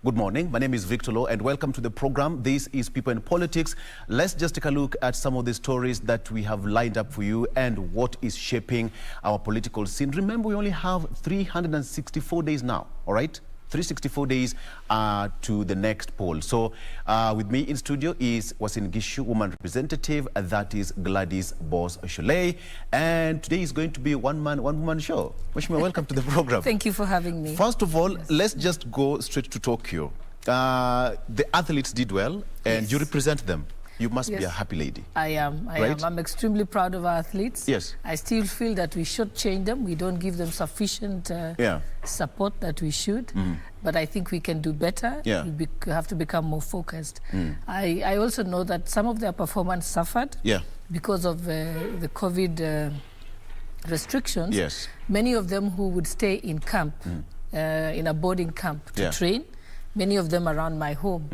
Good morning. My name is Victor Oloo and welcome to the program. This is People in Politics. Let's just take a look at some of the stories that we have lined up for you and what is shaping our political scene. Remember, we only have 364 days now, all right? 364 days to the next poll. So with me in studio is Uasin Gishu, woman representative. That is Gladys Shollei. And today is going to be a one-woman show. Mheshimiwa, welcome to the program. Thank you for having me. First of all, let's just go straight to Tokyo. The athletes did well, and you represent them. You must be a happy lady. I am. I'm extremely proud of our athletes. Yes. I still feel that we should change them. We don't give them sufficient support that we should. But I think we can do better. We have to become more focused. I also know that some of their performance suffered because of the COVID restrictions. Yes. Many of them who would stay in camp, in a boarding camp to train, many of them around my home,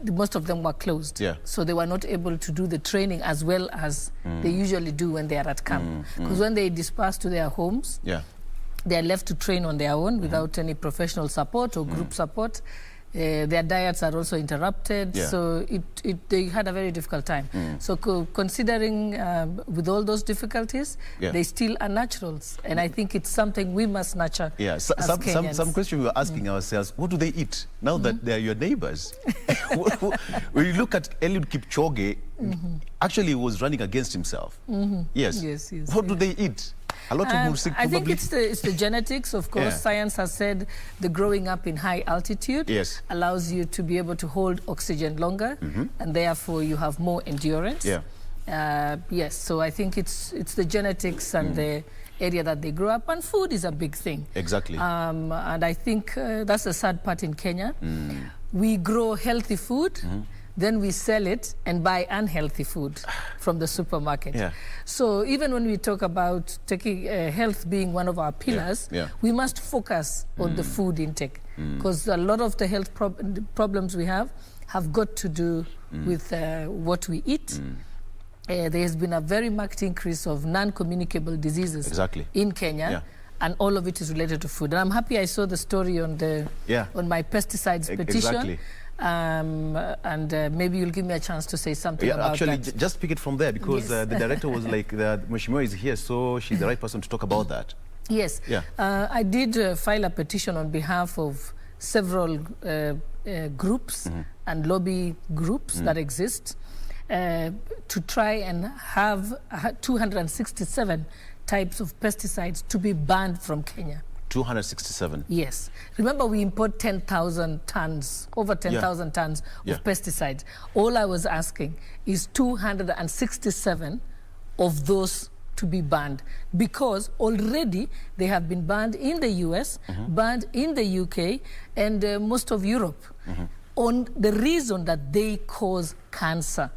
most of them were closed. So they were not able to do the training as well as they usually do when they are at camp. Because when they disperse to their homes, they are left to train on their own without any professional support or group support. Their diets are also interrupted, so they had a very difficult time. So considering with all those difficulties, they still are naturals, and I think it's something we must nurture. Some question we were asking ourselves: what do they eat now that they are your neighbors? When you look at Eliud Kipchoge, actually he was running against himself. Yes. What do they eat? A lot of people I think it's the genetics, of course. Science has said the growing up in high altitude allows you to be able to hold oxygen longer, and therefore you have more endurance. Yes, so I think it's the genetics and the area that they grow up, and food is a big thing. Exactly. And I think that's the sad part in Kenya. We grow healthy food, then we sell it and buy unhealthy food from the supermarket. So even when we talk about taking health being one of our pillars, we must focus on the food intake, because a lot of the health problems we have got to do with what we eat. There has been a very marked increase of non-communicable diseases in Kenya. And all of it is related to food. And I'm happy I saw the story on on my pesticides petition. And maybe you'll give me a chance to say something about actually, that. Just pick it from there, because the director was like, Mheshimiwa is here, so she's the right person to talk about that. Yes. I did file a petition on behalf of several groups and lobby groups that exist to try and have 267 types of pesticides to be banned from Kenya. 267. Yes. Remember, we import 10,000 tons, over 10,000 tons of pesticides. All I was asking is 267 of those to be banned, because already they have been banned in the US, banned in the UK, and most of Europe, on the reason that they cause cancer.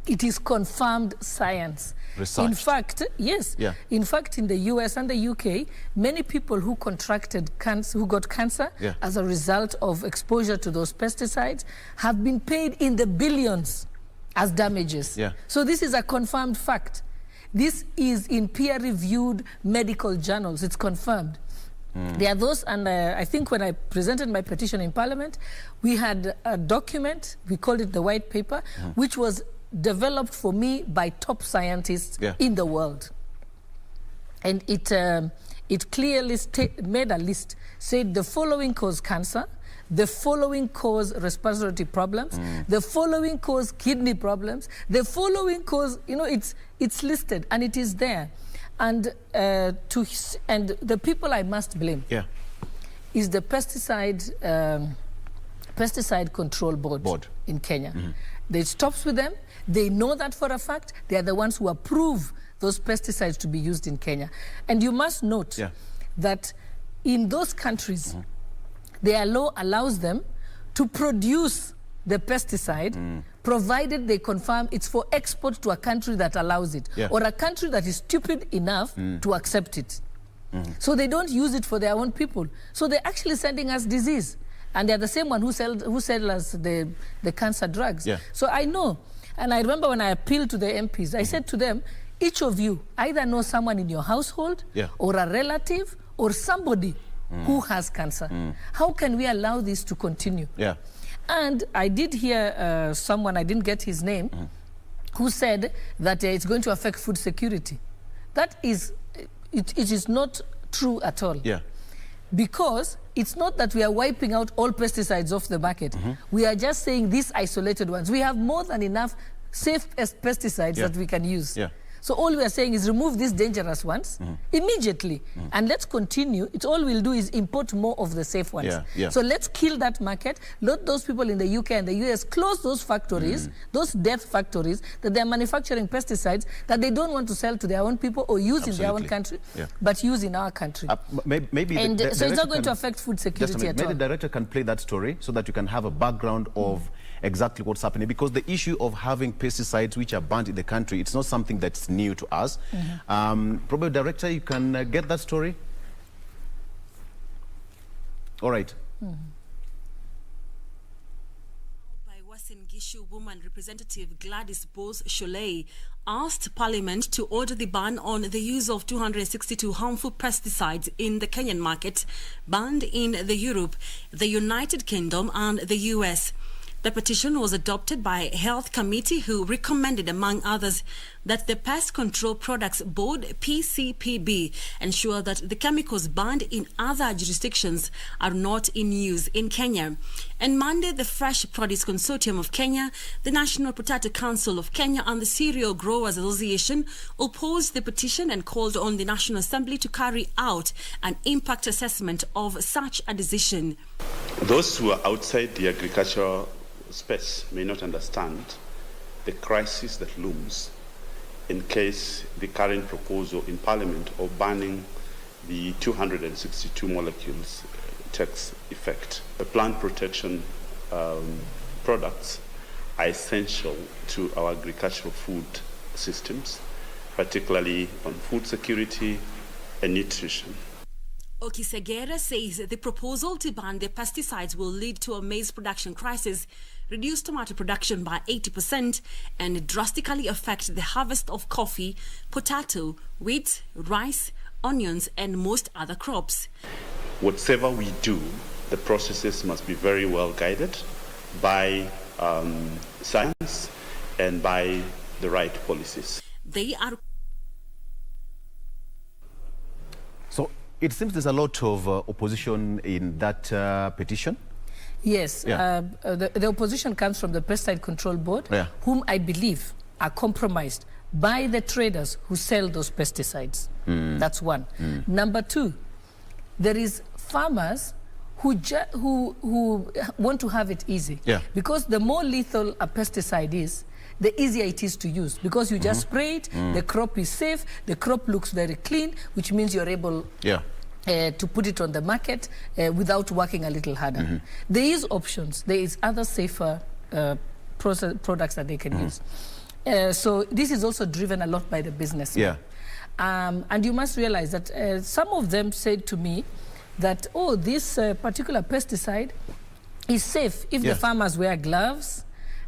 It is confirmed science. Researched. In fact, in fact, in the US and the UK, many people who contracted cancer, who got cancer as a result of exposure to those pesticides, have been paid in the billions as damages. So this is a confirmed fact. This is in peer-reviewed medical journals. It's confirmed. There are those, and I think when I presented my petition in Parliament, we had a document, we called it the white paper, which was developed for me by top scientists in the world. And it clearly made a list, said the following cause cancer, the following cause respiratory problems, the following cause kidney problems, the following cause, it's listed and it is there. And the people I must blame is the pesticide control board in Kenya. It stops with them. They know that for a fact. They are the ones who approve those pesticides to be used in Kenya. And you must note that in those countries, their law allows them to produce the pesticide, provided they confirm it's for export to a country that allows it, or a country that is stupid enough to accept it. So they don't use it for their own people. So they're actually sending us disease. And they're the same one who sell us the cancer drugs. So I know. And I remember when I appealed to the MPs, I said to them, each of you either know someone in your household or a relative or somebody who has cancer. How can we allow this to continue? Yeah. And I did hear someone, I didn't get his name, who said that it's going to affect food security. That is, it is not true at all. Yeah. Because it's not that we are wiping out all pesticides off the market. We are just saying these isolated ones. We have more than enough safe pesticides that we can use. Yeah. So all we are saying is remove these dangerous ones immediately. And let's continue. It's all we'll do is import more of the safe ones. Yeah, yeah. So let's kill that market. Let those people in the UK and the US close those factories, those death factories, that they're manufacturing pesticides that they don't want to sell to their own people or use in their own country, but use in our country. Maybe so it's not going to affect food security at all. Maybe the director can play that story so that you can have a background of exactly what's happening, because the issue of having pesticides which are banned in the country, it's not something that's new to us. Probably, director, you can get that story. All right. By Uasin Gishu woman representative Gladys Shollei asked Parliament to order the ban on the use of 262 harmful pesticides in the Kenyan market, banned in the Europe, the United Kingdom and the US. The petition was adopted by a health committee who recommended, among others, that the Pest Control Products Board, PCPB, ensure that the chemicals banned in other jurisdictions are not in use in Kenya. And Monday, the Fresh Produce Consortium of Kenya, the National Potato Council of Kenya and the Cereal Growers Association opposed the petition and called on the National Assembly to carry out an impact assessment of such a decision. Those who are outside the agricultural space may not understand the crisis that looms in case the current proposal in Parliament of banning the 262 molecules takes effect. The plant protection products are essential to our agricultural food systems, particularly on food security and nutrition. Okisegera says the proposal to ban the pesticides will lead to a maize production crisis, reduce tomato production by 80%, and drastically affect the harvest of coffee, potato, wheat, rice, onions, and most other crops. Whatever we do, the processes must be very well guided by science and by the right policies. They are. So it seems there's a lot of opposition in that petition. Yes, the opposition comes from the Pesticide Control Board, whom I believe are compromised by the traders who sell those pesticides. That's one. Number two, there is farmers who want to have it easy. Because the more lethal a pesticide is, the easier it is to use. Because you just spray it, the crop is safe, the crop looks very clean, which means you're able to put it on the market without working a little harder. There is options. There is other safer products that they can use. So this is also driven a lot by the businessmen. And you must realize that some of them said to me that, oh, this particular pesticide is safe if the farmers wear gloves,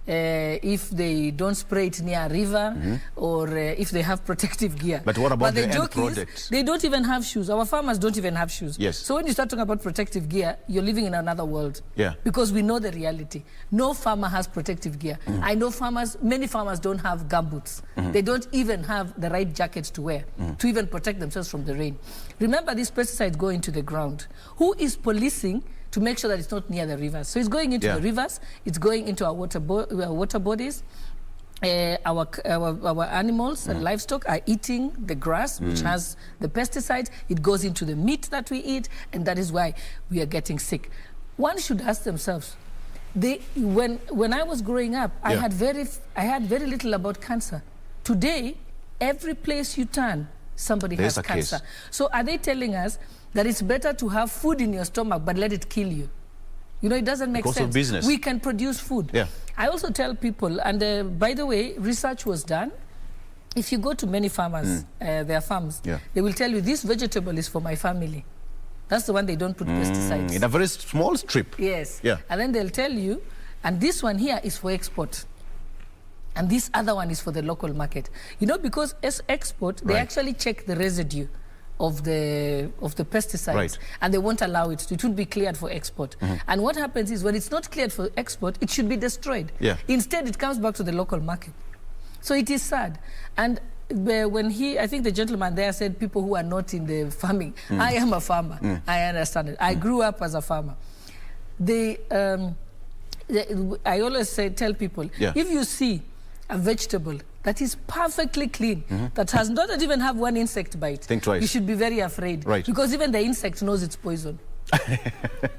if they don't spray it near a river, or if they have protective gear. But what about the end product? They don't even have shoes. Our farmers don't even have shoes. So when you start talking about protective gear, you're living in another world. Because we know the reality. No farmer has protective gear. I know many farmers don't have gumboots. They don't even have the right jackets to wear to even protect themselves from the rain. Remember, these pesticides go into the ground. Who is policing to make sure that it's not near the rivers? So it's going into the rivers, it's going into our water bodies. Our animals and livestock are eating the grass, which has the pesticides. It goes into the meat that we eat, and that is why we are getting sick. One should ask themselves, when I was growing up, I had very little about cancer. Today, every place you turn, somebody has cancer. So are they telling us that it's better to have food in your stomach but let it kill you? You know, it doesn't make sense. Because of business. We can produce food. I also tell people, and by the way, research was done. If you go to many farmers, their farms, they will tell you, this vegetable is for my family. That's the one they don't put pesticides. In a very small strip. Yes. And then they'll tell you, and this one here is for export. And this other one is for the local market. You know, because as export, they actually check the residue of the pesticides, right, and they won't allow it. It would be cleared for export. And what happens is when it's not cleared for export, it should be destroyed. Yeah. Instead, it comes back to the local market. So it is sad. And when I think the gentleman there said people who are not in the farming. I am a farmer. I understand it. I grew up as a farmer. I always tell people, if you see a vegetable that is perfectly clean, that does not even have one insect bite, think twice. You should be very afraid. Right. Because even the insect knows it's poison.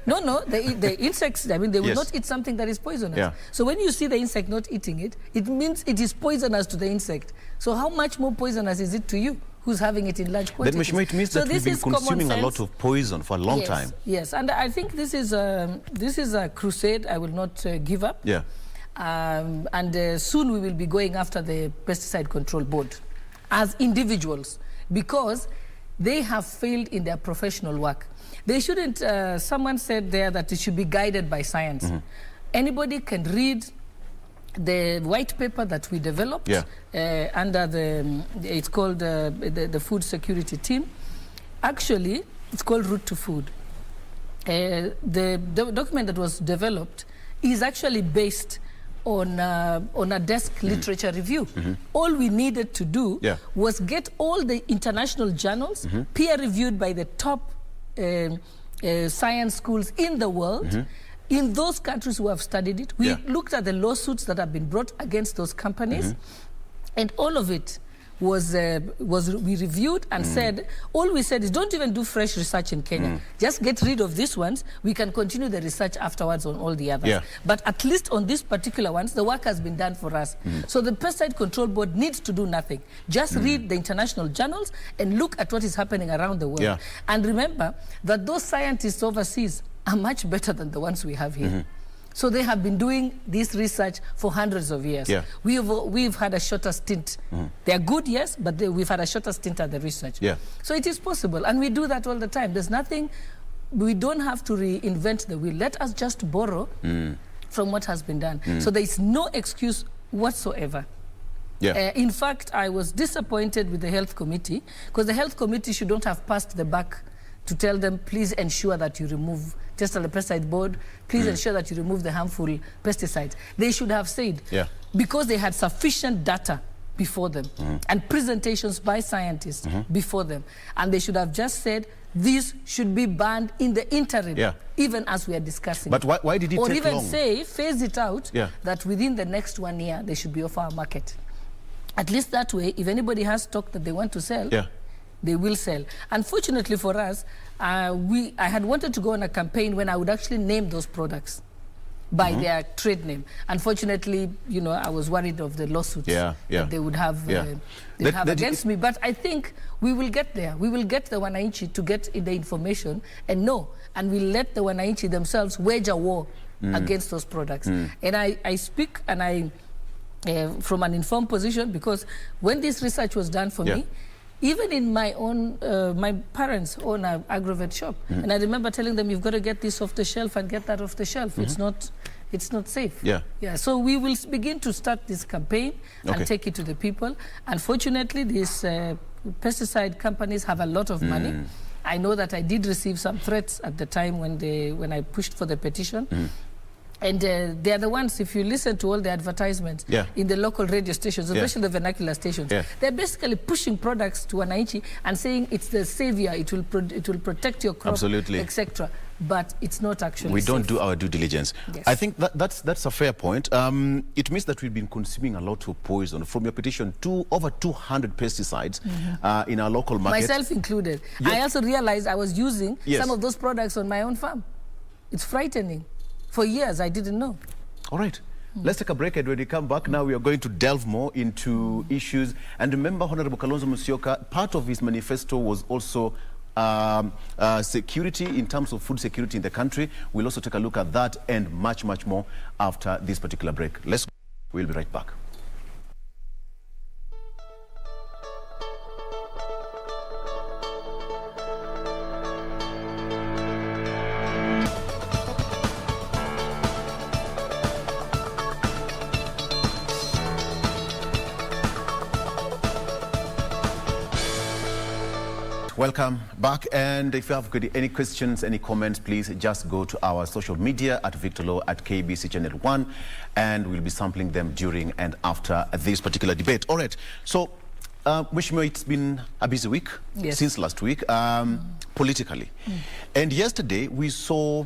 No, the insects, I mean, they will not eat something that is poisonous. Yeah. So when you see the insect not eating it, it means it is poisonous to the insect. So how much more poisonous is it to you, who's having it in large quantities? Then it means that we've been consuming a lot of poison for a long time. Yes, and I think this is a crusade I will not give up. Yeah. And soon we will be going after the Pesticide Control Board as individuals, because they have failed in their professional work. They shouldn't, someone said there that it should be guided by science. Anybody can read the white paper that we developed under it's called the Food Security Team. Actually, it's called Route to Food. The document that was developed is actually based on a desk literature review. All we needed to do was get all the international journals peer-reviewed by the top science schools in the world, in those countries who have studied it. We looked at the lawsuits that have been brought against those companies, and all of it was we reviewed and said, all we said is don't even do fresh research in Kenya. Just get rid of these ones. We can continue the research afterwards on all the others. But at least on these particular ones, the work has been done for us. So the Pesticide Control Board needs to do nothing. Just read the international journals and look at what is happening around the world. And remember that those scientists overseas are much better than the ones we have here. So they have been doing this research for hundreds of years. We've had a shorter stint. They are good, yes, but we've had a shorter stint at the research. So it is possible, and we do that all the time. There's nothing, we don't have to reinvent the wheel. Let us just borrow from what has been done. So there is no excuse whatsoever. In fact, I was disappointed with the Health Committee, because the Health Committee shouldn't have passed the buck to tell them, please ensure that you remove, tell the Pesticide Board, please ensure that you remove the harmful pesticides. They should have said, because they had sufficient data before them and presentations by scientists before them, and they should have just said, these should be banned in the interim, even as we are discussing. But why did it take long? Or even say, phase it out, that within the next 1 year, they should be off our market. At least that way, if anybody has stock that they want to sell, they will sell. Unfortunately for us, I had wanted to go on a campaign when I would actually name those products by their trade name. Unfortunately, you know, I was worried of the lawsuits that they would have, against me. But I think we will get there. We will get the Wananchi to get the information and know, and we'll let the Wananchi themselves wage a war against those products. And I speak, and I from an informed position, because when this research was done for me, even in my own, my parents own an agrovet shop, and I remember telling them, you've got to get this off the shelf and get that off the shelf. It's not safe. So we will begin to start this campaign and take it to the people. Unfortunately, these pesticide companies have a lot of money. I know that I did receive some threats at the time when I pushed for the petition. And they are the ones, if you listen to all the advertisements in the local radio stations, especially the vernacular stations, they're basically pushing products to Wananchi and saying it's the savior, it will protect your crop, etc. But it's not actually We don't do our due diligence. I think that's a fair point. It means that we've been consuming a lot of poison. From your petition, over 200 pesticides in our local market. Myself included. I also realized I was using some of those products on my own farm. It's frightening. For years, I didn't know. All right. Let's take a break, and when we come back, now we are going to delve more into issues. And remember, Honorable Kalonzo Musyoka, part of his manifesto was also security, in terms of food security in the country. We'll also take a look at that and much, much more after this particular break. Let's go. We'll be right back. Welcome back. And if you have any questions, any comments, please just go to our social media at Victor Law at KBC Channel 1, and we'll be sampling them during and after this particular debate. All right. So, Mheshimiwa, it's been a busy week since last week, politically. And yesterday we saw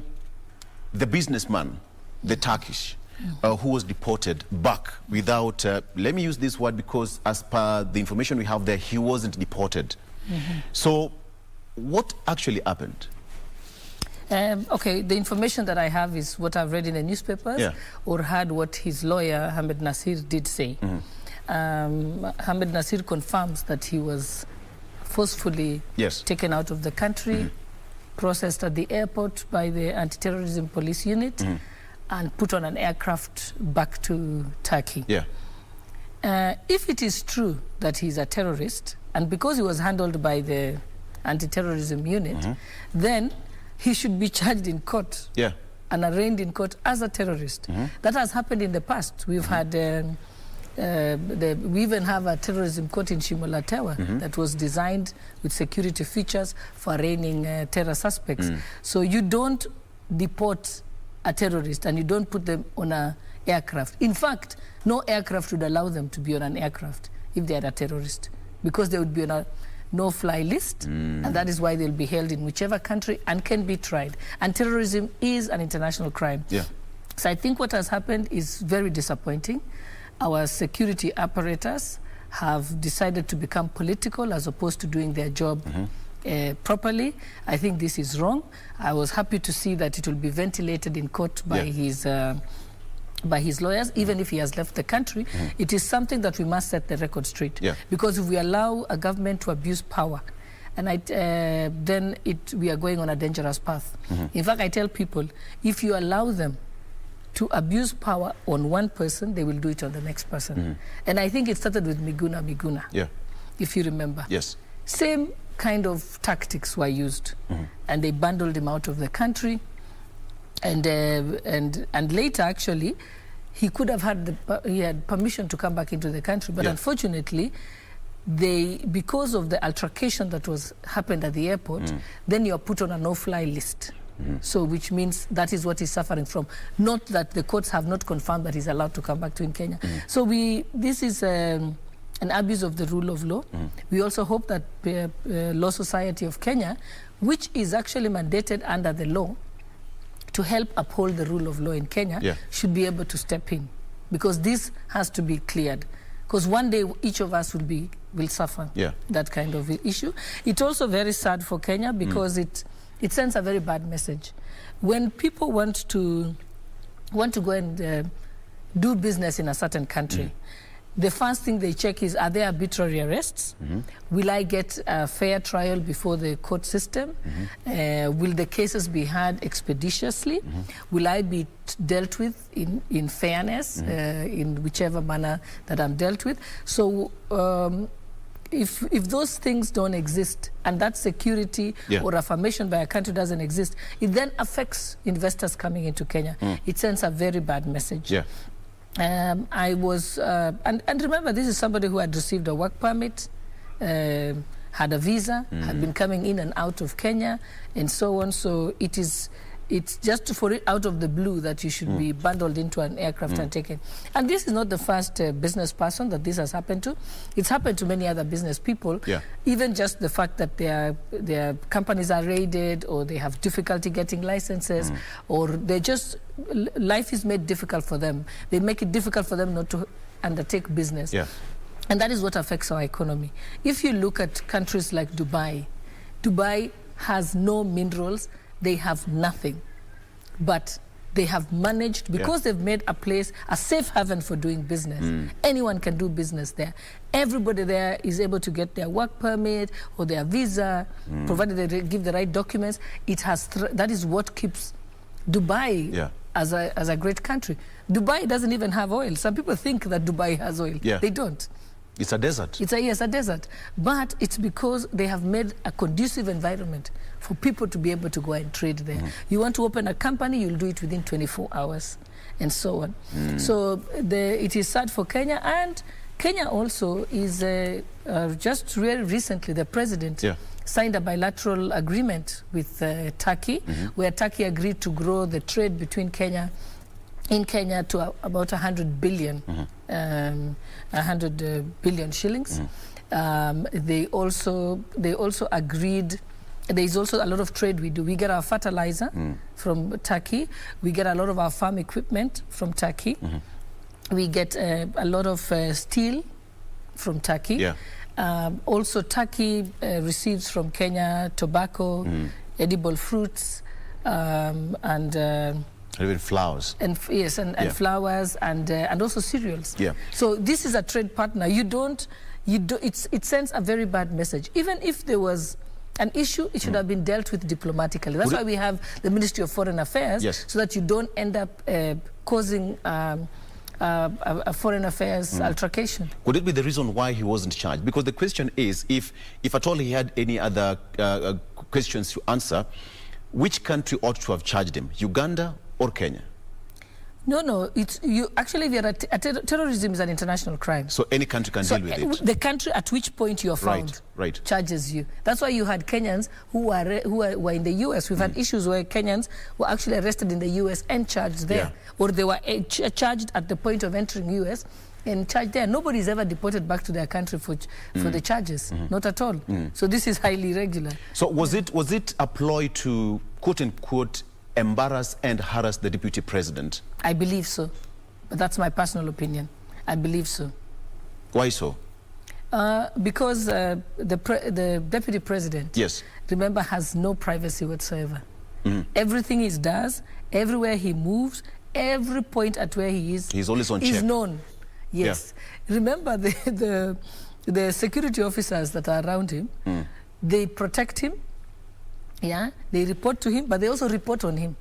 the businessman, the Turkish, who was deported back without, let me use this word because as per the information we have there, he wasn't deported. So what actually happened? Okay, the information that I have is what I've read in the newspapers or heard what his lawyer, Hamid Nasir, did say. Hamid Nasir confirms that he was forcefully taken out of the country, processed at the airport by the anti-terrorism police unit, and put on an aircraft back to Turkey. If it is true that he's a terrorist, and because he was handled by the anti-terrorism unit, then he should be charged in court and arraigned in court as a terrorist. That has happened in the past. We've had, we even have a terrorism court in Shimolatewa that was designed with security features for arraigning terror suspects. So you don't deport a terrorist and you don't put them on an aircraft. In fact, no aircraft would allow them to be on an aircraft if they are a terrorist, because they would be on a no-fly list, and that is why they'll be held in whichever country and can be tried. And terrorism is an international crime. So I think what has happened is very disappointing. Our security apparatus have decided to become political as opposed to doing their job properly. I think this is wrong. I was happy to see that it will be ventilated in court by his lawyers, even if he has left the country. It is something that we must set the record straight. Because if we allow a government to abuse power, and then we are going on a dangerous path. In fact, I tell people, if you allow them to abuse power on one person, they will do it on the next person. And I think it started with Miguna, if you remember. Same kind of tactics were used, and they bundled him out of the country. And later, actually, he could have had he had permission to come back into the country, but unfortunately, because of the altercation that happened at the airport, then you are put on a no-fly list. So, which means that is what he's suffering from. Not that the courts have not confirmed that he's allowed to come back to in Kenya. So this is an abuse of the rule of law. We also hope that Law Society of Kenya, which is actually mandated under the law to help uphold the rule of law in Kenya, should be able to step in, because this has to be cleared. Because one day each of us will suffer that kind of issue. It's also very sad for Kenya because it sends a very bad message. When people want to go and do business in a certain country, the first thing they check is, are there arbitrary arrests? Will I get a fair trial before the court system? Will the cases be heard expeditiously? Will I be dealt with in fairness, in whichever manner that I'm dealt with? So if those things don't exist, and that security or affirmation by a country doesn't exist, it then affects investors coming into Kenya. It sends a very bad message. I was, and remember, this is somebody who had received a work permit, had a visa, had been coming in and out of Kenya, and so on. So it's just for it out of the blue that you should be bundled into an aircraft and taken. And this is not the first business person that this has happened to. It's happened to many other business people. Even just the fact that their companies are raided, or they have difficulty getting licenses, or they just, life is made difficult for them. They make it difficult for them not to undertake business. And that is what affects our economy. If you look at countries like Dubai, Dubai has no minerals. They have nothing, but they have managed, because they've made a place a safe haven for doing business. Anyone can do business there. Everybody there is able to get their work permit or their visa, provided they give the right documents. It has that is what keeps Dubai as a great country. Dubai doesn't even have oil. Some people think that Dubai has oil. They don't. It's a desert. It's a desert. But it's because they have made a conducive environment for people to be able to go and trade there. You want to open a company, you'll do it within 24 hours, and so on. So it is sad for Kenya, and Kenya also is, just very recently, the president signed a bilateral agreement with Turkey, where Turkey agreed to grow the trade between Kenya to about 100 billion, 100 billion shillings. They also agreed. There is also a lot of trade we do. We get our fertilizer from Turkey. We get a lot of our farm equipment from Turkey. We get a lot of steel from Turkey. Yeah. Also, Turkey receives from Kenya tobacco, edible fruits, and even flowers. And yes, and flowers and also cereals. Yeah. So this is a trade partner. It sends a very bad message. Even if there was an issue, it should have been dealt with diplomatically. That's why we have the Ministry of Foreign Affairs, so that you don't end up causing a foreign affairs altercation. Could it be the reason why he wasn't charged? Because the question is, if at all he had any other questions to answer, which country ought to have charged him, Uganda or Kenya? No, actually, terrorism is an international crime. So any country can deal with it? The country at which point you're found charges you. That's why you had Kenyans who were in the US. We've had issues where Kenyans were actually arrested in the US and charged there. Or they were charged at the point of entering US and charged there. Nobody's ever deported back to their country for the charges. Not at all. So this is highly irregular. So was it a ploy to, quote-unquote, embarrass and harass the deputy president? I believe so. But that's my personal opinion. I believe so. Why so? Because the deputy president, remember, has no privacy whatsoever. Everything he does, everywhere he moves, every point at where he is, he's always on check. Is known. Yes. Remember, the security officers that are around him, they protect him. Yeah, they report to him, but they also report on him.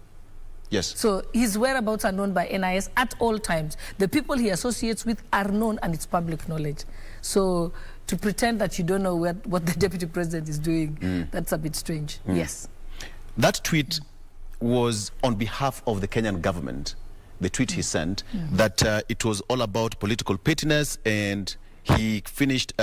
Yes. So his whereabouts are known by NIS at all times. The people he associates with are known, and it's public knowledge. So to pretend that you don't know what the deputy president is doing, that's a bit strange. Yes. That tweet was on behalf of the Kenyan government. The tweet he sent, that it was all about political pettiness, and he finished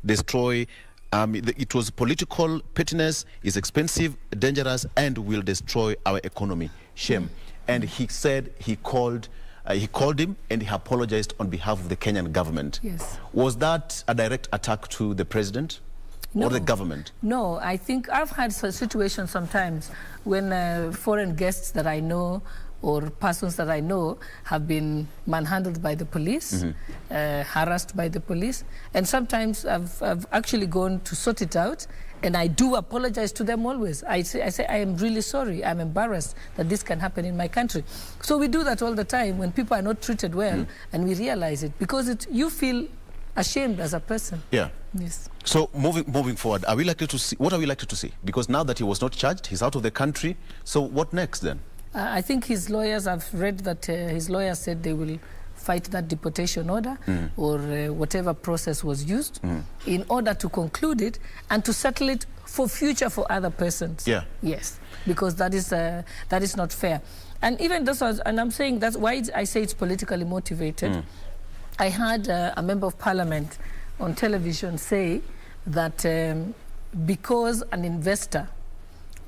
destroy. It was political pettiness, is expensive, dangerous, and will destroy our economy. Shame. And he said he called him and he apologized on behalf of the Kenyan government. Yes. Was that a direct attack to the president or the government? No, I think I've had situations sometimes when foreign guests that I know or persons that I know have been manhandled by the police, harassed by the police. And sometimes I've actually gone to sort it out, and I do apologize to them always. I say, I am really sorry. I'm embarrassed that this can happen in my country. So we do that all the time when people are not treated well, and we realize it, because you feel ashamed as a person. Yeah. Yes. So moving forward, are we likely to see, what are we likely to see? Because now that he was not charged, he's out of the country. So what next then? I think his lawyers, I've read that his lawyers said they will fight that deportation order or whatever process was used in order to conclude it and to settle it for future for other persons. Yeah. Yes, because that is not fair. And even this was, and I'm saying that's why I say it's politically motivated. I heard a member of parliament on television say that because an investor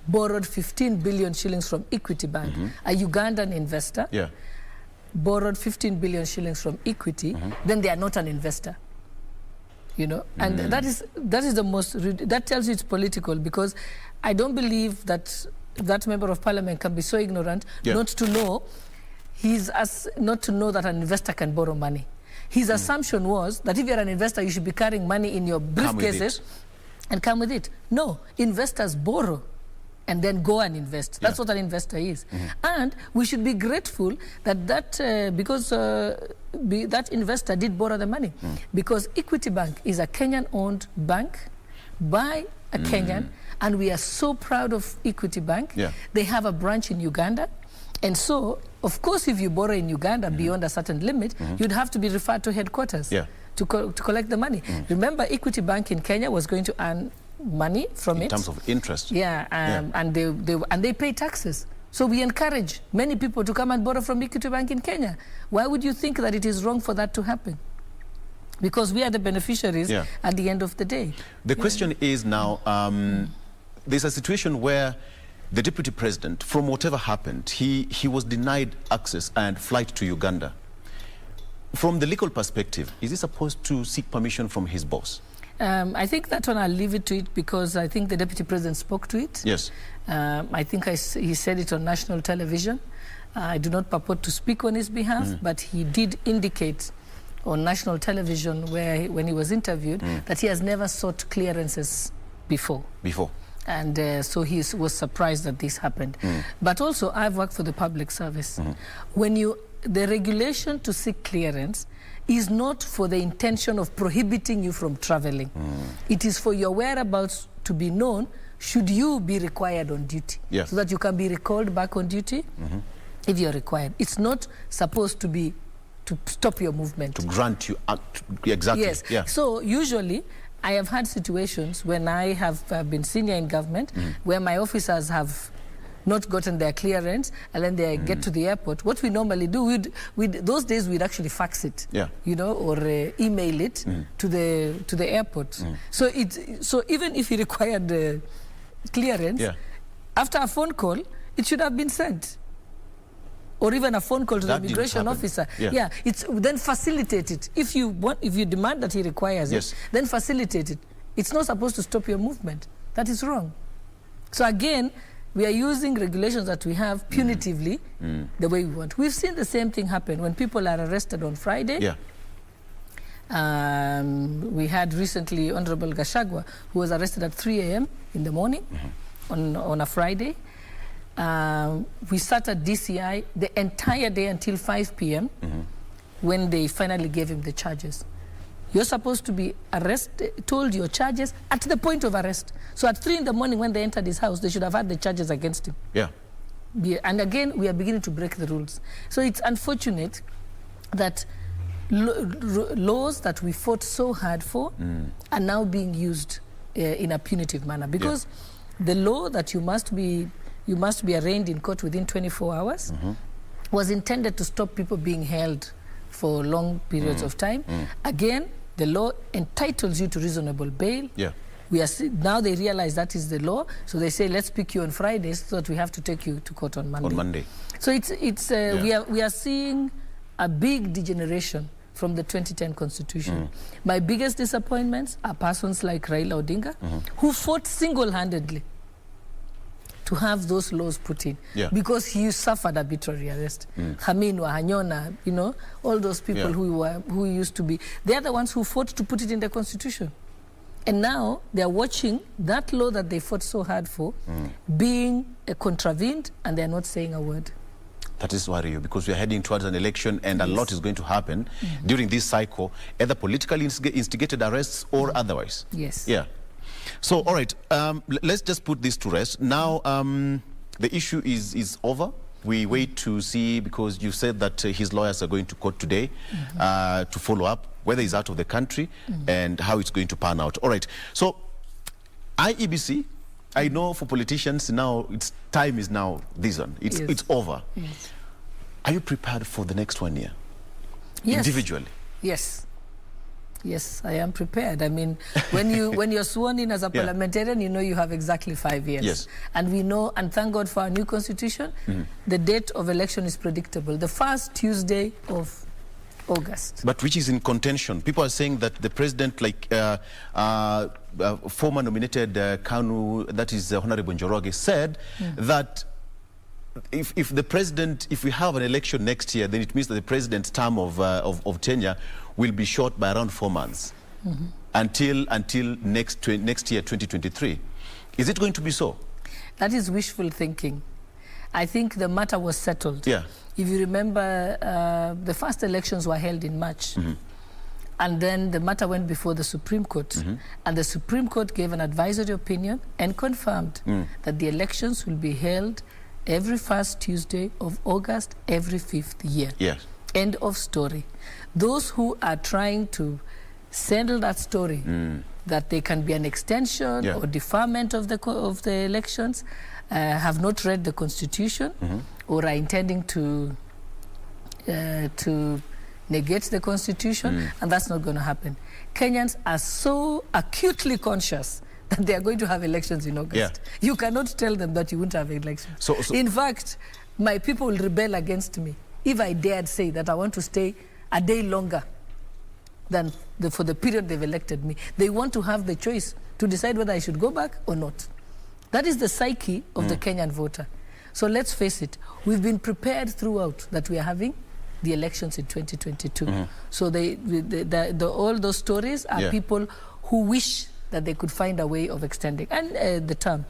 borrowed 15 billion shillings from Equity Bank, a Ugandan investor, borrowed 15 billion shillings from Equity, then they are not an investor. You know, and that is the most, that tells you it's political, because I don't believe that that member of parliament can be so ignorant not to know that an investor can borrow money. His assumption was that if you're an investor, you should be carrying money in your briefcases and come with it. No, investors borrow and then go and invest. That's what an investor is. And we should be grateful that because that investor did borrow the money. Because Equity Bank is a Kenyan-owned bank by a Kenyan, and we are so proud of Equity Bank. They have a branch in Uganda. And so, of course, if you borrow in Uganda beyond a certain limit, you'd have to be referred to headquarters to collect the money. Remember, Equity Bank in Kenya was going to earn money from it. In terms of interest. And they pay taxes. So we encourage many people to come and borrow from Equity Bank in Kenya. Why would you think that it is wrong for that to happen? because we are the beneficiaries at the end of the day. The question is now, there's a situation where the deputy president, from whatever happened, he was denied access and flight to Uganda. From the legal perspective, is he supposed to seek permission from his boss? I think that one I'll leave it to it, because I think the deputy president spoke to it. Yes. I think he said it on national television. I do not purport to speak on his behalf, but he did indicate on national television when he was interviewed that he has never sought clearances before. And so he was surprised that this happened. But also, I've worked for the public service. The regulation to seek clearance is not for the intention of prohibiting you from traveling. It is for your whereabouts to be known should you be required on duty. So that you can be recalled back on duty if you're required. It's not supposed to be to stop your movement. To grant you, exactly. Yes. So usually, I have had situations when I have been senior in government where my officers have not gotten their clearance, and then they get to the airport. What we normally do, those days we'd actually fax it, or email it to the airport. So even if he required clearance, after a phone call, it should have been sent. Or even a phone call to the immigration officer. It's then facilitate it. If you demand that he requires it, then facilitate it. It's not supposed to stop your movement. That is wrong. So again, we are using regulations that we have punitively the way we want. We've seen the same thing happen when people are arrested on Friday. We had recently Honorable Gachagua, who was arrested at 3 a.m. in the morning on a Friday. We sat at DCI the entire day until 5 p.m. When they finally gave him the charges. You're supposed to be told your charges at the point of arrest. So at 3 in the morning when they entered his house, they should have had the charges against him. And again, we are beginning to break the rules. So it's unfortunate that laws that we fought so hard for are now being used in a punitive manner. Because the law that you must be arraigned in court within 24 hours was intended to stop people being held for long periods of time. Again, the law entitles you to reasonable bail. Now they realize that is the law, so they say, let's pick you on Fridays so that we have to take you to court on Monday. So we are seeing a big degeneration from the 2010 Constitution. My biggest disappointments are persons like Raila Odinga, who fought single-handedly to have those laws put in, because he suffered arbitrary arrest. Hamin Wahanyona, all those people who used to be, they're the ones who fought to put it in the Constitution. And now they're watching that law that they fought so hard for being contravened, and they're not saying a word. That is worrying you, because we are heading towards an election, and a lot is going to happen during this cycle, either politically instigated arrests or otherwise. So, all right, let's just put this to rest. Now, the issue is over. We wait to see, because you said that his lawyers are going to court today to follow up whether he's out of the country and how it's going to pan out. All right, so IEBC, I know for politicians now, time is now this one. It's over. Are you prepared for the next 1 year? Individually? Yes, I am prepared. I mean, when you're sworn in as a parliamentarian, you know you have exactly 5 years. And we know, and thank God for our new constitution, the date of election is predictable. The first Tuesday of August. But which is in contention. People are saying that the president, like former nominated Kanu, that is Honorable Njoroge, said that if we have an election next year, then it means that the president's term of tenure will be short by around 4 months until next year, 2023. Is it going to be so? That is wishful thinking. I think the matter was settled. If you remember, the first elections were held in March. And then the matter went before the Supreme Court. And the Supreme Court gave an advisory opinion and confirmed that the elections will be held every first Tuesday of August, every 5th year. End of story. Those who are trying to settle that story, that there can be an extension or deferment of the elections, have not read the Constitution or are intending to negate the constitution, and that's not going to happen. Kenyans are so acutely conscious that they are going to have elections in August. Yeah. You cannot tell them that you won't have elections. So in fact, my people will rebel against me if I dared say that I want to stay a day longer than for the period they've elected me. They want to have the choice to decide whether I should go back or not. That is the psyche of the Kenyan voter. So let's face it, we've been prepared throughout that we are having the elections in 2022. So all those stories are people who wish that they could find a way of extending and the term.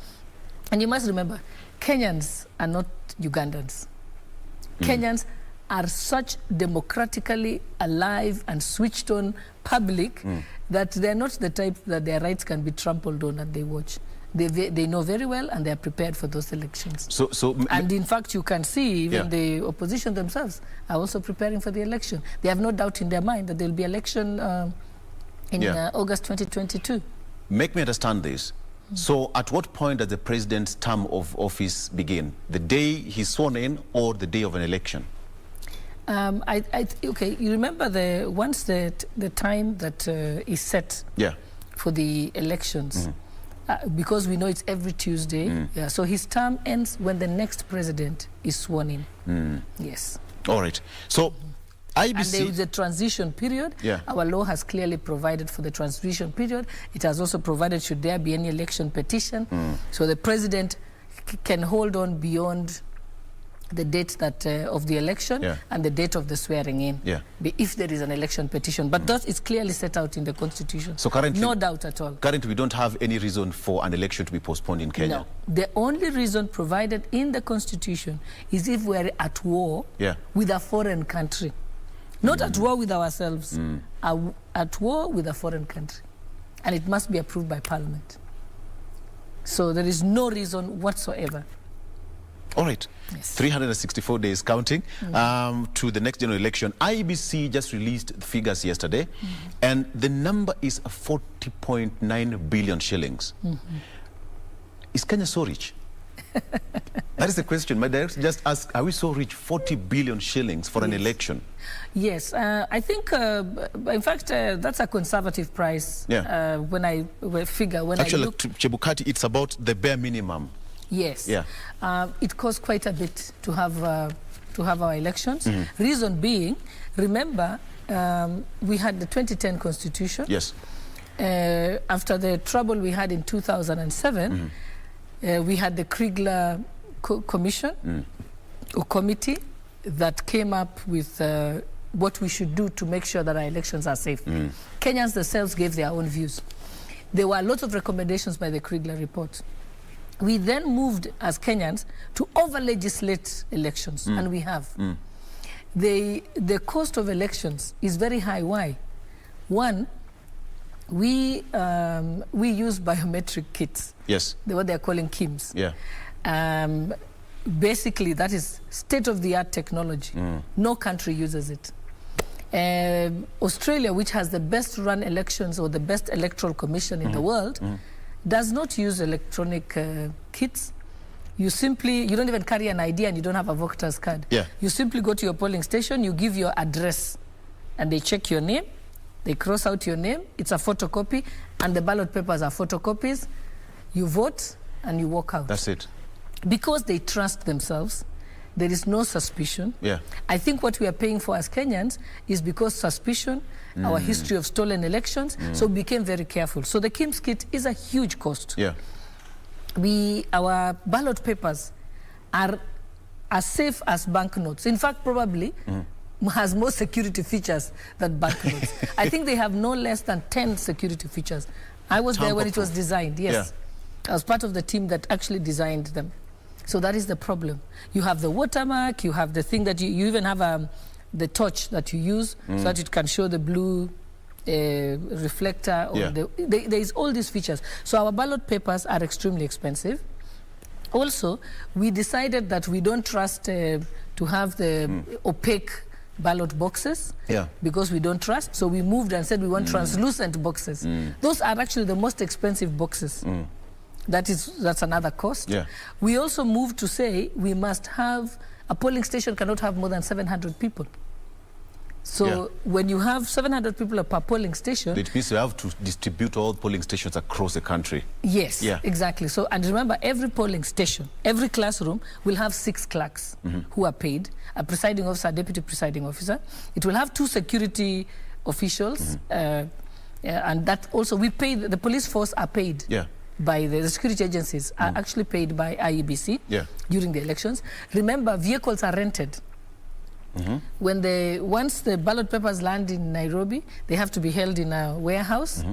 And you must remember, Kenyans are not Ugandans. Kenyans are such democratically alive and switched on public that they're not the type that their rights can be trampled on and they watch. They know very well and they're prepared for those elections. And in fact, you can see even the opposition themselves are also preparing for the election. They have no doubt in their mind that there will be election in August 2022. Make me understand this. So at what point does the president's term of office begin? The day he's sworn in or the day of an election? Okay, you remember once the time that is set for the elections, because we know it's every Tuesday, so his term ends when the next president is sworn in. Yes. All right. So IBC... And there is a transition period. Our law has clearly provided for the transition period. It has also provided should there be any election petition. So the president can hold on beyond the date that of the election and the date of the swearing in, if there is an election petition. But that is clearly set out in the Constitution. So currently, no doubt at all. Currently, we don't have any reason for an election to be postponed in Kenya. No. The only reason provided in the Constitution is if we're at war with a foreign country. Not at war with ourselves, at war with a foreign country. And it must be approved by Parliament. So there is no reason whatsoever. All right. Yes. 364 days counting to the next general election. IBC just released the figures yesterday, and the number is 40.9 billion shillings. Is Kenya so rich? That is the question. My director just asked, are we so rich, 40 billion shillings for an election? Yes, I think, in fact, that's a conservative price. When I figure, when actually, I look... Chebukati, it's about the bare minimum. Yes. It costs quite a bit to have our elections. Reason being, remember, we had the 2010 Constitution. Yes. After the trouble we had in 2007, we had the Kriegler Commission or committee that came up with what we should do to make sure that our elections are safe. Kenyans themselves gave their own views. There were a lot of recommendations by the Kriegler report. We then moved as Kenyans to over-legislate elections, and we have. The cost of elections is very high. Why? One, we use biometric kits. Yes. What they're calling KIMs. Basically, that is state-of-the-art technology. No country uses it. Australia, which has the best-run elections or the best electoral commission in the world, does not use electronic kits. You don't even carry an ID and you don't have a voter's card. You simply go to your polling station, you give your address, and they check your name, they cross out your name, it's a photocopy, and the ballot papers are photocopies. You vote, and you walk out. That's it. Because they trust themselves, there is no suspicion. I think what we are paying for as Kenyans is because suspicion, our history of stolen elections, so we became very careful. So the KIMS kit is a huge cost. Our ballot papers are as safe as banknotes. In fact, probably has more security features than banknotes. I think they have no less than 10 security features. I was there when it was designed, yes. I was part of the team that actually designed them. So that is the problem. You have the watermark, you have the thing that you even have the torch that you use so that it can show the blue reflector. Or there is all these features. So our ballot papers are extremely expensive. Also, we decided that we don't trust to have the opaque ballot boxes because we don't trust. So we moved and said we want translucent boxes. Those are actually the most expensive boxes. That's another cost. We also moved to say we must have, a polling station cannot have more than 700 people. So when you have 700 people per polling station... It means you have to distribute all polling stations across the country. Yes, exactly. So, and remember, every polling station, every classroom will have 6 clerks who are paid, a presiding officer, a deputy presiding officer. It will have 2 security officials, and that also, we pay, the police force are paid. By the security agencies, are actually paid by IEBC during the elections. Remember, vehicles are rented. When once the ballot papers land in Nairobi, they have to be held in a warehouse.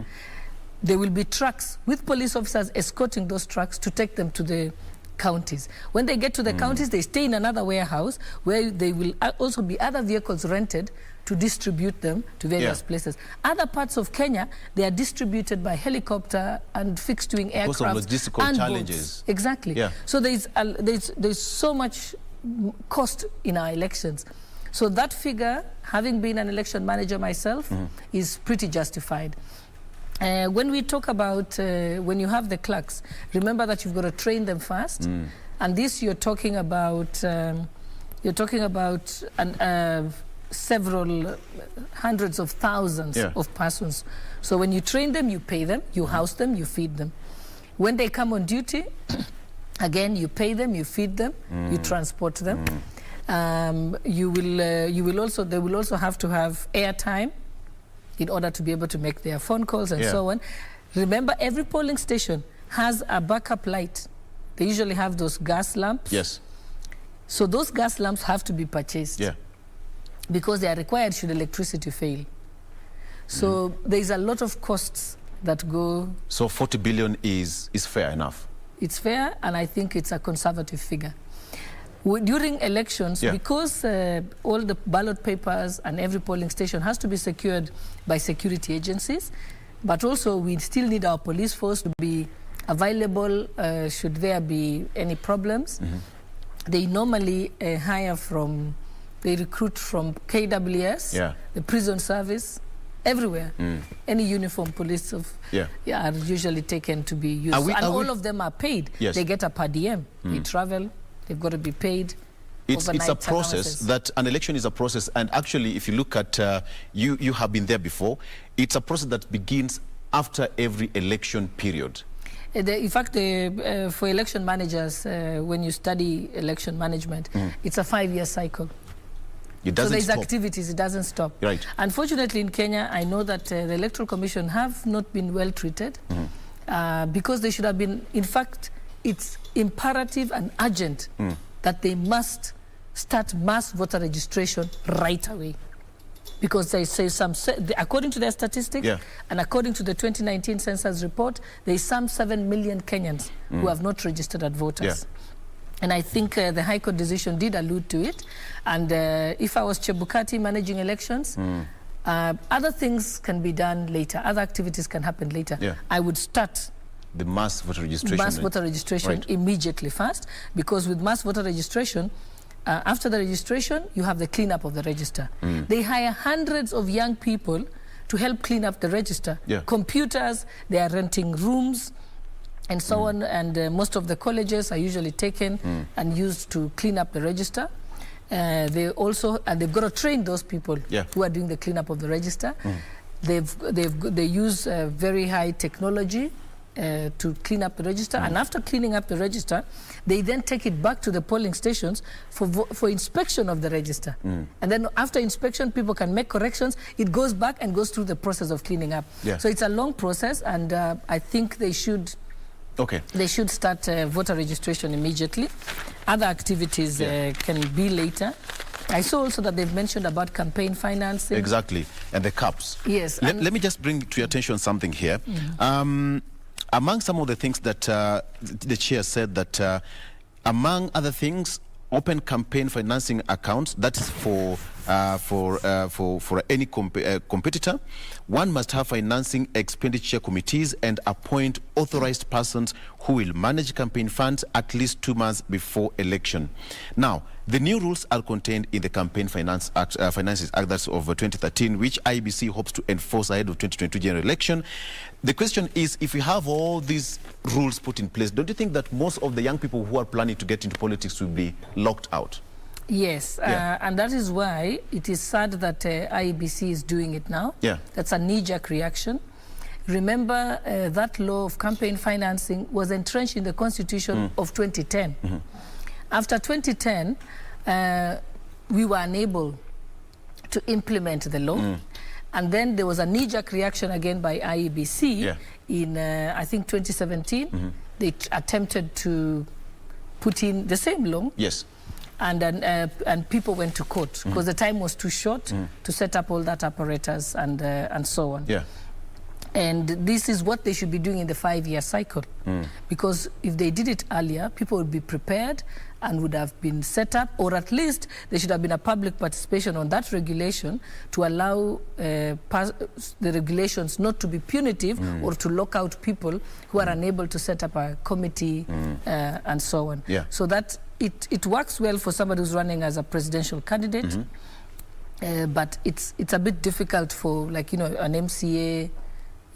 There will be trucks with police officers escorting those trucks to take them to the counties. When they get to the counties, they stay in another warehouse where they will also be other vehicles rented to distribute them to various places. Other parts of Kenya, they are distributed by helicopter and fixed-wing aircraft. Because of logistical and challenges. Boats. Exactly. So there's so much cost in our elections. So that figure, having been an election manager myself, is pretty justified. When we talk about when you have the clerks, remember that you've got to train them first, and this you're talking about several hundreds of thousands of persons. So when you train them, you pay them, you house them, you feed them. When they come on duty, again you pay them, you feed them, you transport them. They will also have to have airtime in order to be able to make their phone calls and so on. Remember, every polling station has a backup light. They usually have those gas lamps. So those gas lamps have to be purchased because they are required should electricity fail. So there's a lot of costs that go. So 40 billion is fair enough? It's fair, and I think it's a conservative figure. During elections, because all the ballot papers and every polling station has to be secured by security agencies, but also we still need our police force to be available should there be any problems. They normally they recruit from KWS, the prison service, everywhere. Any uniform police are usually taken to be used. All of them are paid. They get a per diem. They travel. They've got to be paid. It's a process. That an election is a process, and actually, if you look at you have been there before. It's a process that begins after every election period. In fact, for election managers, when you study election management, it's a 5-year cycle. It doesn't so there's stop. Activities. It doesn't stop. Right. Unfortunately, in Kenya, I know that the Electoral Commission have not been well treated because they should have been. In fact, it's imperative and urgent that they must start mass voter registration right away. Because they say according to their statistics and according to the 2019 census report, there is some 7 million Kenyans who have not registered as voters. And I think the High Court decision did allude to it. And if I was Chebukati managing elections, other things can be done later. Other activities can happen later. I would start the mass voter registration. Mass voter registration immediately first, because with mass voter registration, after the registration, you have the cleanup of the register. They hire hundreds of young people to help clean up the register. Computers, they are renting rooms, and so on. And most of the colleges are usually taken and used to clean up the register. They've got to train those people who are doing the cleanup of the register. They use very high technology to clean up the register, and after cleaning up the register, they then take it back to the polling stations for inspection of the register. And then after inspection, people can make corrections. It goes back and goes through the process of cleaning up. So it's a long process, and I think they should start voter registration immediately. Other activities can be later. I saw also that they've mentioned about campaign financing. Exactly, and the caps. Yes. Let me just bring to your attention something here. Among some of the things that the chair said that, among other things, open campaign financing accounts, that's for any competitor. One must have financing expenditure committees and appoint authorized persons who will manage campaign funds at least 2 months before election. Now, the new rules are contained in the Campaign Finances Act that's of 2013, which IEBC hopes to enforce ahead of 2022 general election. The question is, if we have all these rules put in place, don't you think that most of the young people who are planning to get into politics will be locked out? Yes, and that is why it is sad that IEBC is doing it now. Yeah. That's a knee-jerk reaction. Remember, that law of campaign financing was entrenched in the Constitution of 2010. After 2010, we were unable to implement the law. And then there was a knee-jerk reaction again by IEBC in, I think, 2017. They attempted to put in the same law. Yes. And people went to court because the time was too short to set up all that apparatus and so on. Yeah. And this is what they should be doing in the 5-year cycle. Because if they did it earlier, people would be prepared and would have been set up, or at least there should have been a public participation on that regulation to allow the regulations not to be punitive or to lock out people who are unable to set up a committee and so on. Yeah. So that it works well for somebody who's running as a presidential candidate, but it's a bit difficult for, like, you know, an MCA,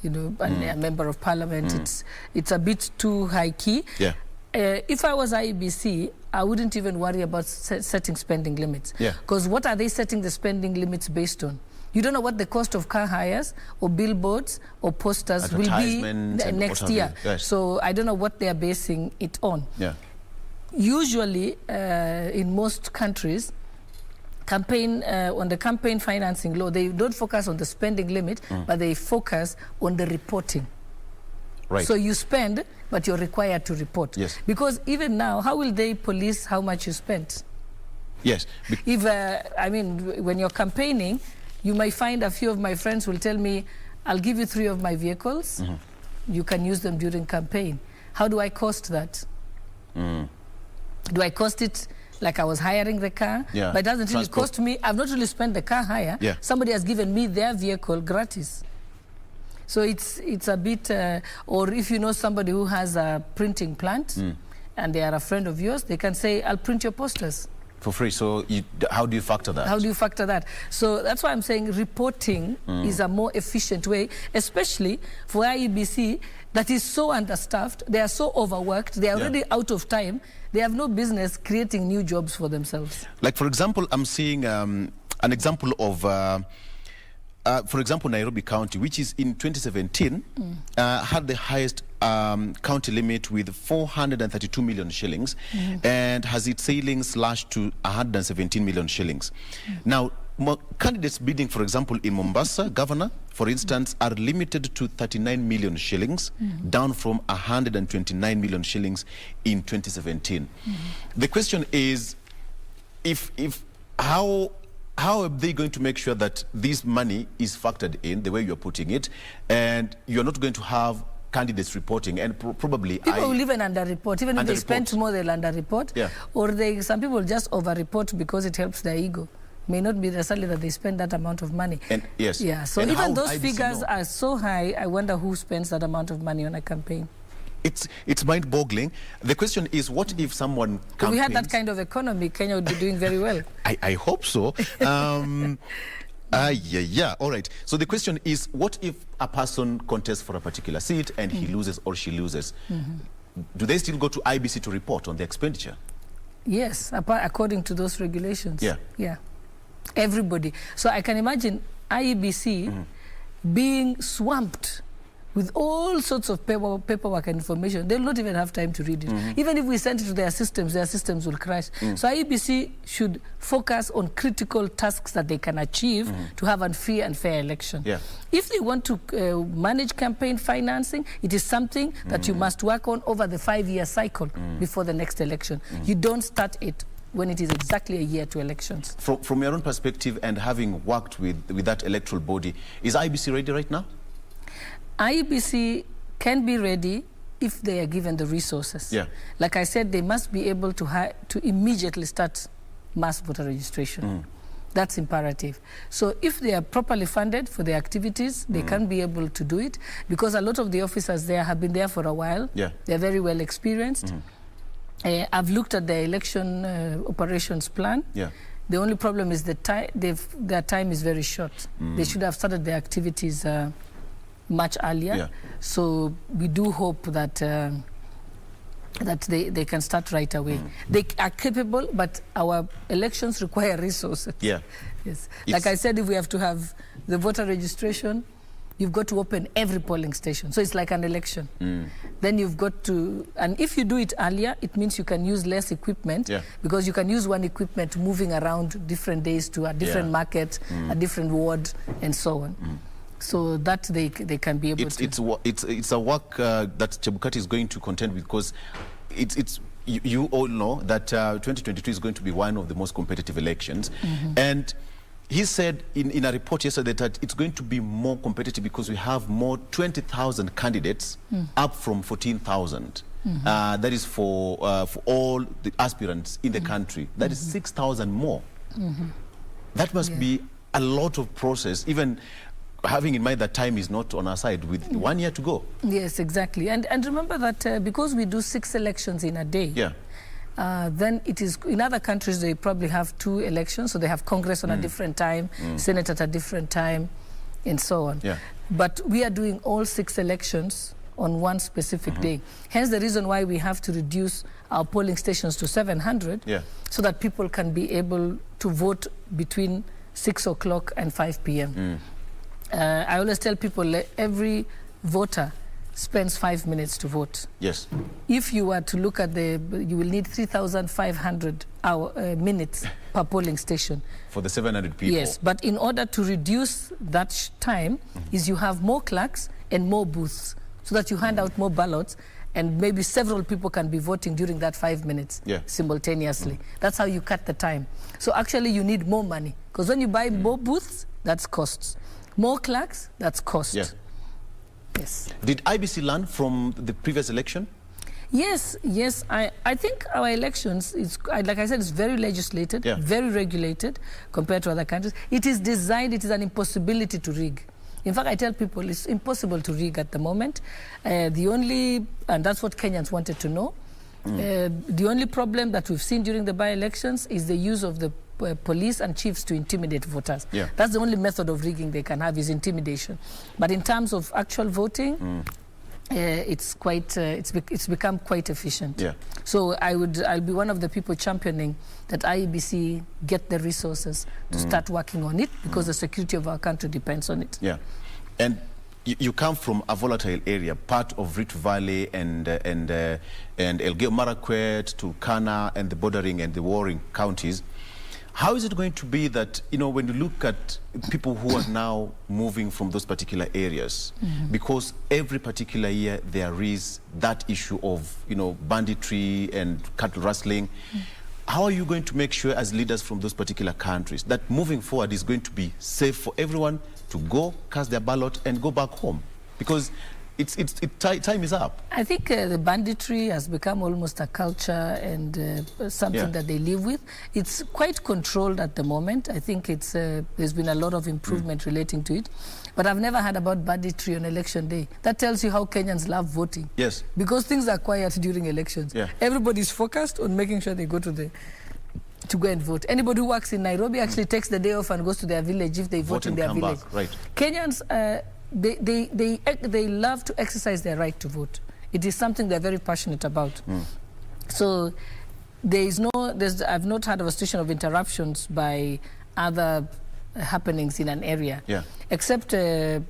you know, and a member of parliament. It's a bit too high key. Yeah. If I was IEBC, I wouldn't even worry about setting spending limits. Yeah. Because what are they setting the spending limits based on? You don't know what the cost of car hires or billboards or posters will be next year. Yes. So I don't know what they are basing it on. Yeah. Usually, in most countries, on the campaign financing law, they don't focus on the spending limit, but they focus on the reporting. Right. So you spend, but you're required to report. Yes. Because even now, how will they police how much you spent? Yes. If, I mean, when you're campaigning, you might find a few of my friends will tell me, I'll give you 3 of my vehicles. You can use them during campaign. How do I cost that? Do I cost it like I was hiring the car? Yeah. But it doesn't really cost me. I've not really spent the car hire. Yeah. Somebody has given me their vehicle gratis. So it's a bit, or if you know somebody who has a printing plant and they are a friend of yours, they can say, I'll print your posters. For free. So how do you factor that? How do you factor that? So that's why I'm saying reporting is a more efficient way, especially for IEBC that is so understaffed. They are so overworked. They are already out of time. They have no business creating new jobs for themselves. Like, for example, I'm seeing an example of, for example, Nairobi County, which is in 2017, had the highest county limit with 432 million shillings and has its ceilings slashed to 117 million shillings. Now, candidates bidding, for example, in Mombasa, governor, for instance, are limited to 39 million shillings, down from 129 million shillings in 2017. The question is, how are they going to make sure that this money is factored in the way you're putting it, and you're not going to have candidates reporting, and probably people will even underreport. Even if they spend more, they'll underreport. Yeah. Or some people just overreport because it helps their ego. May not be necessarily that they spend that amount of money. And yes. Yeah. So and even those figures are so high, I wonder who spends that amount of money on a campaign. It's mind-boggling. The question is, what if someone campaigns... If we had that kind of economy, Kenya would be doing very well. I hope so. Yeah. All right. So the question is, what if a person contests for a particular seat and he loses or she loses? Do they still go to IBC to report on the expenditure? Yes, according to those regulations. Yeah. Yeah. Everybody. So I can imagine IEBC being swamped with all sorts of paperwork and information. They'll not even have time to read it. Even if we send it to their systems will crash. So IEBC should focus on critical tasks that they can achieve to have a free and fair election. Yeah. If they want to manage campaign financing, it is something that you must work on over the 5-year cycle before the next election. You don't start it when it is exactly a year to elections. From your own perspective and having worked with that electoral body, is IEBC ready right now? IEBC can be ready if they are given the resources. Yeah. Like I said, they must be able to immediately start mass voter registration. That's imperative. So if they are properly funded for their activities, they can be able to do it, because a lot of the officers there have been there for a while. Yeah. They're very well experienced. I've looked at the election operations plan. Yeah. The only problem is their time is very short. They should have started their activities much earlier. Yeah. So we do hope that that they can start right away. They are capable, but our elections require resources. Yeah. Yes. Like I said, if we have to have the voter registration, you've got to open every polling station. So it's like an election. Then you've got to, and if you do it earlier, it means you can use less equipment, because you can use one equipment moving around different days to a different market, a different ward, and so on. So that they can be able to. It's a work that Chebukati is going to contend with, because you all know that 2022 is going to be one of the most competitive elections. And he said in a report yesterday that it's going to be more competitive because we have more 20,000 candidates, up from 14,000. That is for all the aspirants in the country. That is 6,000 more. That must be a lot of process, even having in mind that time is not on our side with 1 year to go. Yes, exactly. And remember that because we do 6 elections in a day, then it is, in other countries, they probably have 2 elections, so they have Congress on a different time, Senate at a different time, and so on. But we are doing all 6 elections on one specific day. Hence the reason why we have to reduce our polling stations to 700, so that people can be able to vote between 6 o'clock and 5 p.m. I always tell people every voter spends 5 minutes to vote. Yes. If you were to look at you will need 3,500 minutes per polling station. For the 700 people. Yes, but in order to reduce that time, is you have more clerks and more booths, so that you hand out more ballots, and maybe several people can be voting during that 5 minutes simultaneously. That's how you cut the time. So actually you need more money, because when you buy more booths, that's costs. More clerks, that's cost. Yes. Did IBC learn from the previous election? Yes. I think our elections, like I said, it's very legislated, very regulated compared to other countries. It is designed, it is an impossibility to rig. In fact, I tell people it's impossible to rig at the moment. And that's what Kenyans wanted to know. The only problem that we've seen during the by-elections is the use of the police and chiefs to intimidate voters. That's the only method of rigging they can have, is intimidation. But in terms of actual voting, it's become quite efficient. So I'll be one of the people championing that IEBC get the resources to start working on it, because the security of our country depends on it. And you come from a volatile area, part of Rift Valley and Elgeyo Marakwet, Turkana, and the bordering and the warring counties. How is it going to be that, when you look at people who are now moving from those particular areas, because every particular year there is that issue of, banditry and cattle rustling, how are you going to make sure as leaders from those particular countries that moving forward is going to be safe for everyone to go cast their ballot and go back home? Because time is up. I think the banditry has become almost a culture and something that they live with. It's quite controlled at the moment. I think there's been a lot of improvement relating to it. But I've never heard about banditry on election day. That tells you how Kenyans love voting. Yes. Because things are quiet during elections. Everybody's focused on making sure they go to go and vote. Anybody who works in Nairobi actually takes the day off and goes to their village if they vote in their village. Right. Kenyans, they love to exercise their right to vote. It is something they're very passionate about. So I've not heard of a situation of interruptions by other happenings in an area, except the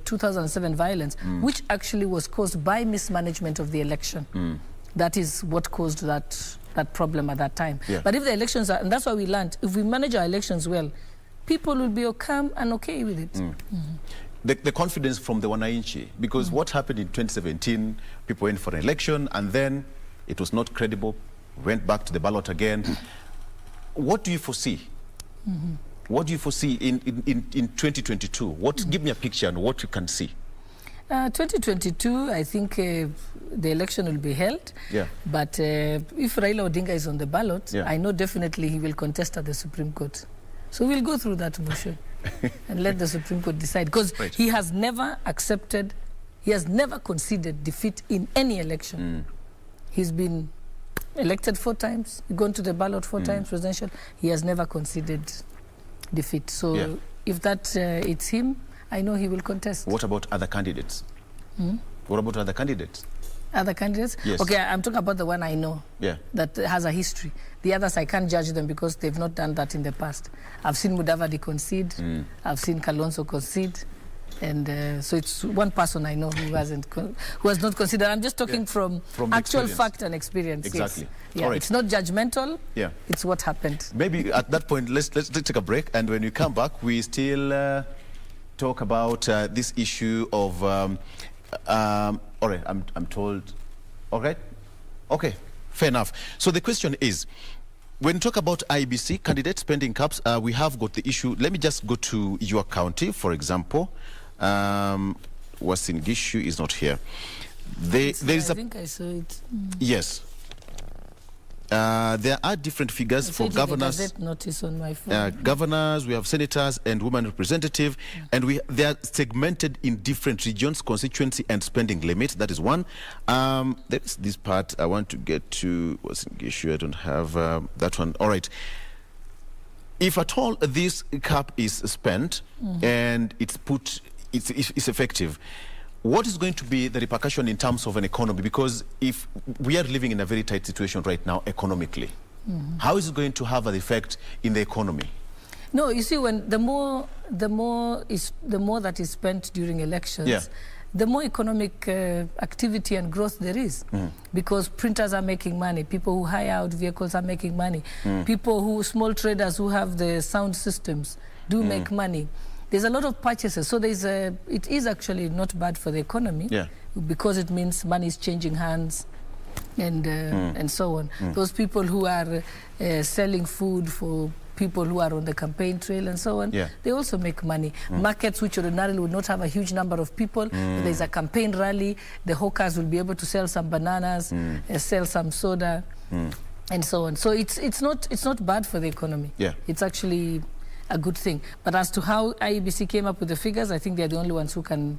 2007 violence, which actually was caused by mismanagement of the election. That is what caused that problem at that time. But if the elections and that's why we learned, if we manage our elections well, people will be calm and okay with it. The confidence from the Wananchi, because what happened in 2017, people went for an election and then it was not credible, went back to the ballot again. What do you foresee? What do you foresee in 2022? Give me a picture on what you can see. 2022, I think the election will be held. But if Raila Odinga is on the ballot, I know definitely he will contest at the Supreme Court. So we'll go through that motion and let the Supreme Court decide. Because he has never conceded defeat in any election. He's been elected 4 times, gone to the ballot 4 times, presidential. He has never conceded defeat. So if it's him, I know he will contest. What about other candidates? What about other candidates? Other candidates? Yes. Okay, I'm talking about the one I know that has a history. The others, I can't judge them because they've not done that in the past. I've seen Mudavadi concede. I've seen Kalonzo concede. And so it's one person I know who has not considered. I'm just talking from actual fact and experience. Exactly. Yes. Yeah, all right. It's not judgmental. Yeah. It's what happened. Maybe at that point, let's take a break. And when we come back, we still talk about this issue of... all right, I'm told... All right? Okay, fair enough. So the question is, when you talk about IEBC candidate spending caps, we have got the issue. Let me just go to your county, for example. Uasin Gishu is not here. I think I saw it. Yes. There are different figures for governors. Notice on my phone. Governors, we have senators and women representative, and they are segmented in different regions, constituency and spending limit. That is one. There's this part I want to get to. What's an issue? I don't have that one. All right. If at all this cap is spent and it's effective, what is going to be the repercussion in terms of an economy? Because if we are living in a very tight situation right now economically, how is it going to have an effect in the economy? No, you see, when the more that is spent during elections, the more economic activity and growth there is, because printers are making money, people who hire out vehicles are making money, small traders who have the sound systems do make money. There's a lot of purchases, so it is actually not bad for the economy, because it means money is changing hands, and so on. Those people who are selling food for people who are on the campaign trail and so on, they also make money. Markets which ordinarily would not have a huge number of people, there's a campaign rally, the hawkers will be able to sell some bananas, sell some soda, and so on. So it's not bad for the economy. It's actually a good thing. But as to how IEBC came up with the figures, I think they're the only ones who can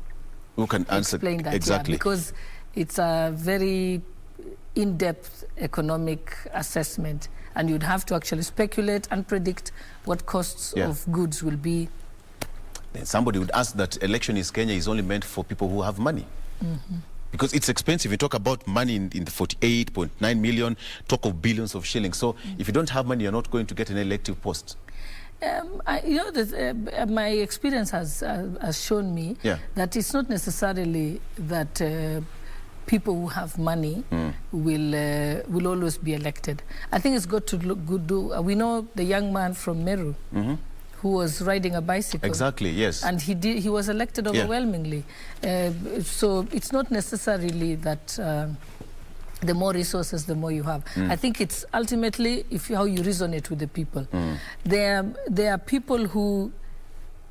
explain that. Exactly. Because it's a very in-depth economic assessment, and you'd have to actually speculate and predict what costs of goods will be. Then somebody would ask that election in Kenya is only meant for people who have money. Because it's expensive. You talk about money in the 48.9 million, talk of billions of shillings. So if you don't have money, you're not going to get an elective post. My experience has shown me that it's not necessarily that people who have money will always be elected. I think it's got to look good. We know the young man from Meru who was riding a bicycle. Exactly, yes. And he was elected overwhelmingly. So it's not necessarily that the more resources, the more you have. I think it's ultimately how you resonate with the people. There are people who,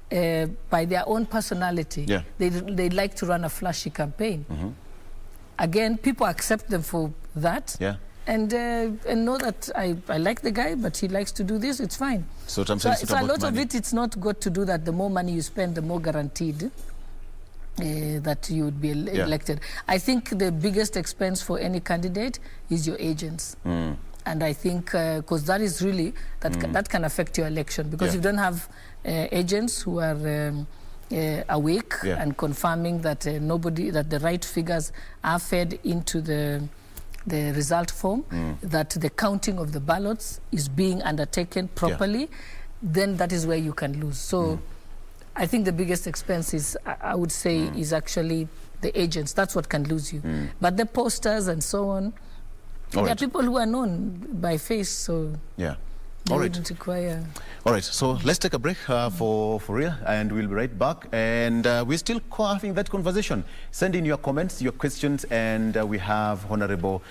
by their own personality, they like to run a flashy campaign. Again, people accept them for that. And know that I like the guy, but he likes to do this, it's fine. So a lot of it, it's not got to do that the more money you spend, the more guaranteed that you would be elected. I think the biggest expense for any candidate is your agents. And I think, because that is really, that can affect your election. Because if you don't have agents who are awake and confirming that that the right figures are fed into the result form, that the counting of the ballots is being undertaken properly, then that is where you can lose. So I think the biggest expense is, I would say, is actually the agents. That's what can lose you. But the posters and so on, there are people who are known by face, so they wouldn't require... All right, so let's take a break for real, and we'll be right back. And we're still having that conversation. Send in your comments, your questions, and we have Honorable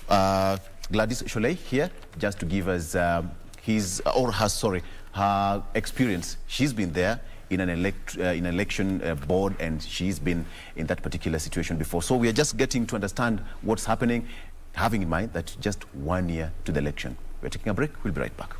Gladys Shollei here just to give us her experience. She's been there in an election board, and she's been in that particular situation before. So we are just getting to understand what's happening, having in mind that just 1 year to the election. We're taking a break. We'll be right back.